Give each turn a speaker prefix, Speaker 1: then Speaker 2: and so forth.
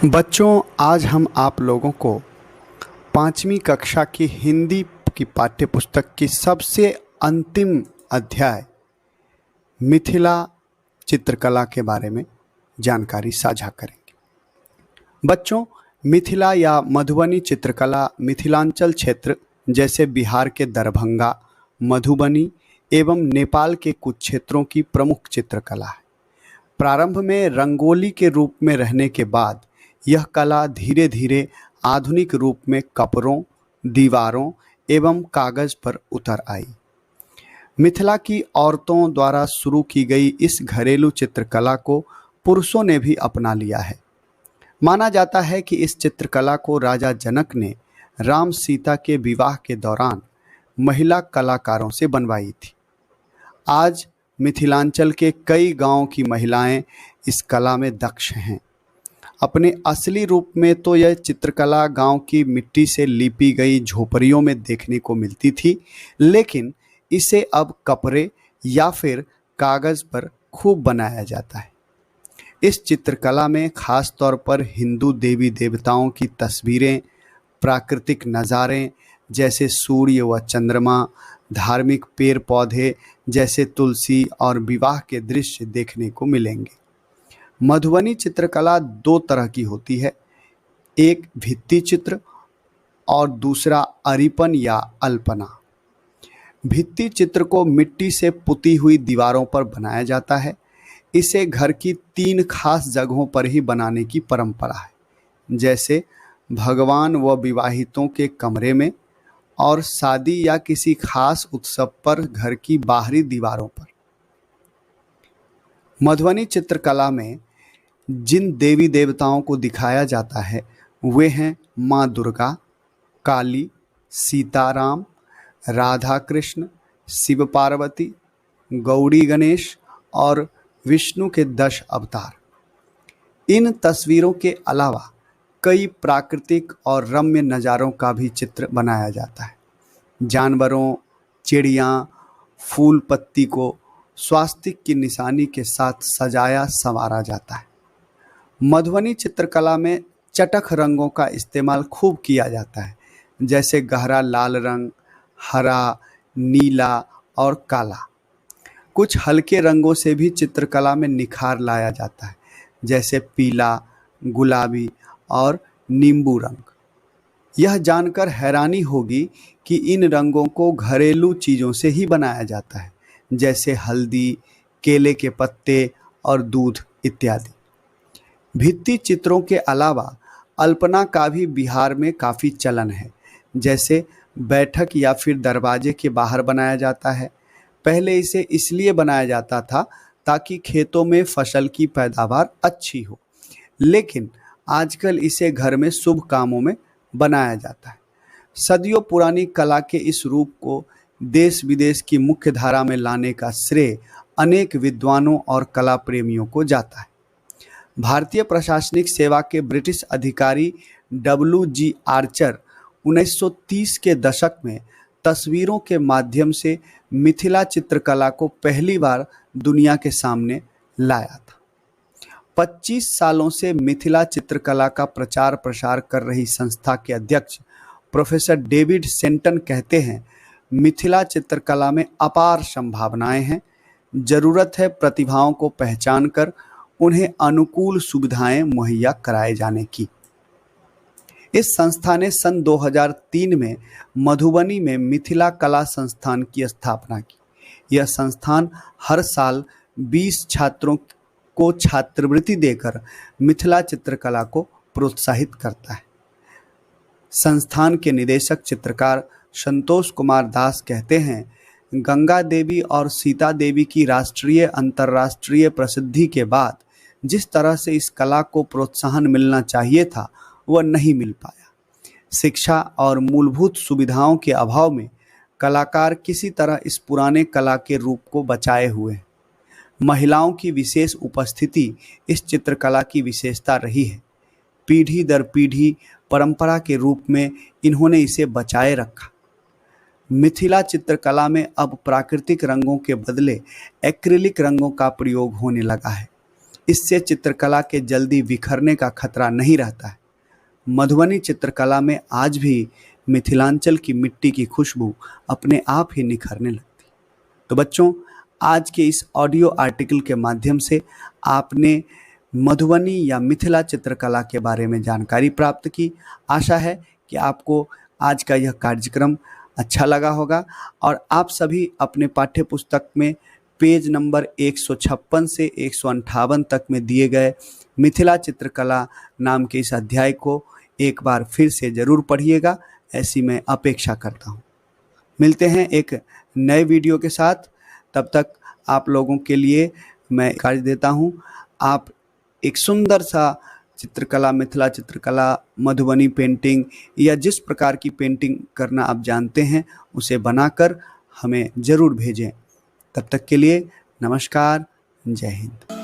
Speaker 1: बच्चों, आज हम आप लोगों को 5वीं कक्षा की हिंदी की पाठ्यपुस्तक की सबसे अंतिम अध्याय मिथिला चित्रकला के बारे में जानकारी साझा करेंगे। बच्चों, मिथिला या मधुबनी चित्रकला मिथिलांचल क्षेत्र जैसे बिहार के दरभंगा, मधुबनी एवं नेपाल के कुछ क्षेत्रों की प्रमुख चित्रकला है। प्रारंभ में रंगोली के रूप में रहने के बाद यह कला धीरे धीरे आधुनिक रूप में कपड़ों, दीवारों एवं कागज पर उतर आई। मिथिला की औरतों द्वारा शुरू की गई इस घरेलू चित्रकला को पुरुषों ने भी अपना लिया है। माना जाता है कि इस चित्रकला को राजा जनक ने राम सीता के विवाह के दौरान महिला कलाकारों से बनवाई थी। आज मिथिलांचल के कई गांवों की महिलाएं इस कला में दक्ष हैं। अपने असली रूप में तो यह चित्रकला गांव की मिट्टी से लीपी गई झोपड़ियों में देखने को मिलती थी, लेकिन इसे अब कपड़े या फिर कागज पर खूब बनाया जाता है। इस चित्रकला में खास तौर पर हिंदू देवी देवताओं की तस्वीरें, प्राकृतिक नज़ारे जैसे सूर्य व चंद्रमा, धार्मिक पेड़ पौधे जैसे तुलसी और विवाह के दृश्य देखने को मिलेंगे। मधुबनी चित्रकला दो तरह की होती है, एक भित्ति चित्र और दूसरा अरिपन या अल्पना। भित्ति चित्र को मिट्टी से पुती हुई दीवारों पर बनाया जाता है। इसे घर की 3 खास जगहों पर ही बनाने की परंपरा है, जैसे भगवान व विवाहितों के कमरे में और शादी या किसी खास उत्सव पर घर की बाहरी दीवारों पर। मधुबनी चित्रकला में जिन देवी देवताओं को दिखाया जाता है वे हैं माँ दुर्गा, काली, सीताराम, राधा कृष्ण, शिव पार्वती, गौरी गणेश और विष्णु के 10 अवतार। इन तस्वीरों के अलावा कई प्राकृतिक और रम्य नज़ारों का भी चित्र बनाया जाता है। जानवरों, चिड़िया, फूल पत्ती को स्वास्तिक की निशानी के साथ सजाया संवारा जाता है। मधुबनी चित्रकला में चटख रंगों का इस्तेमाल खूब किया जाता है, जैसे गहरा लाल रंग, हरा, नीला और काला। कुछ हल्के रंगों से भी चित्रकला में निखार लाया जाता है, जैसे पीला, गुलाबी और नींबू रंग। यह जानकर हैरानी होगी कि इन रंगों को घरेलू चीज़ों से ही बनाया जाता है, जैसे हल्दी, केले के पत्ते और दूध इत्यादि। भित्ति चित्रों के अलावा अल्पना का भी बिहार में काफ़ी चलन है, जैसे बैठक या फिर दरवाजे के बाहर बनाया जाता है। पहले इसे इसलिए बनाया जाता था ताकि खेतों में फसल की पैदावार अच्छी हो, लेकिन आजकल इसे घर में शुभ कामों में बनाया जाता है। सदियों पुरानी कला के इस रूप को देश विदेश की मुख्य धारा में लाने का श्रेय अनेक विद्वानों और कला प्रेमियों को जाता है। भारतीय प्रशासनिक सेवा के ब्रिटिश अधिकारी WG आर्चर 1930 के दशक में तस्वीरों के माध्यम से मिथिला चित्रकला को पहली बार दुनिया के सामने लाया था। 25 सालों से मिथिला चित्रकला का प्रचार प्रसार कर रही संस्था के अध्यक्ष प्रोफेसर डेविड सेंटन कहते हैं, मिथिला चित्रकला में अपार संभावनाएं हैं। जरूरत है प्रतिभाओं को पहचान कर उन्हें अनुकूल सुविधाएं मुहैया कराए जाने की। इस संस्था ने सन 2003 में मधुबनी में मिथिला कला संस्थान की स्थापना की। यह संस्थान हर साल 20 छात्रों को छात्रवृत्ति देकर मिथिला चित्रकला को प्रोत्साहित करता है। संस्थान के निदेशक चित्रकार संतोष कुमार दास कहते हैं, गंगा देवी और सीता देवी की राष्ट्रीय अंतर्राष्ट्रीय प्रसिद्धि के बाद जिस तरह से इस कला को प्रोत्साहन मिलना चाहिए था वह नहीं मिल पाया। शिक्षा और मूलभूत सुविधाओं के अभाव में कलाकार किसी तरह इस पुराने कला के रूप को बचाए हुए हैं। महिलाओं की विशेष उपस्थिति इस चित्रकला की विशेषता रही है। पीढ़ी दर पीढ़ी परंपरा के रूप में इन्होंने इसे बचाए रखा। मिथिला चित्रकला में अब प्राकृतिक रंगों के बदले एक्रिलिक रंगों का प्रयोग होने लगा है। इससे चित्रकला के जल्दी बिखरने का खतरा नहीं रहता है। मधुबनी चित्रकला में आज भी मिथिलांचल की मिट्टी की खुशबू अपने आप ही निखरने लगती। तो बच्चों, आज के इस ऑडियो आर्टिकल के माध्यम से आपने मधुबनी या मिथिला चित्रकला के बारे में जानकारी प्राप्त की। आशा है कि आपको आज का यह कार्यक्रम अच्छा लगा होगा और आप सभी अपने पाठ्य पुस्तक में पेज नंबर 156 से 158 तक में दिए गए मिथिला चित्रकला नाम के इस अध्याय को एक बार फिर से ज़रूर पढ़िएगा, ऐसी मैं अपेक्षा करता हूँ। मिलते हैं एक नए वीडियो के साथ। तब तक आप लोगों के लिए मैं कार्य देता हूँ, आप एक सुंदर सा चित्रकला, मिथिला चित्रकला, मधुबनी पेंटिंग या जिस प्रकार की पेंटिंग करना आप जानते हैं उसे बनाकर हमें ज़रूर भेजें। तब तक के लिए नमस्कार, जय हिंद।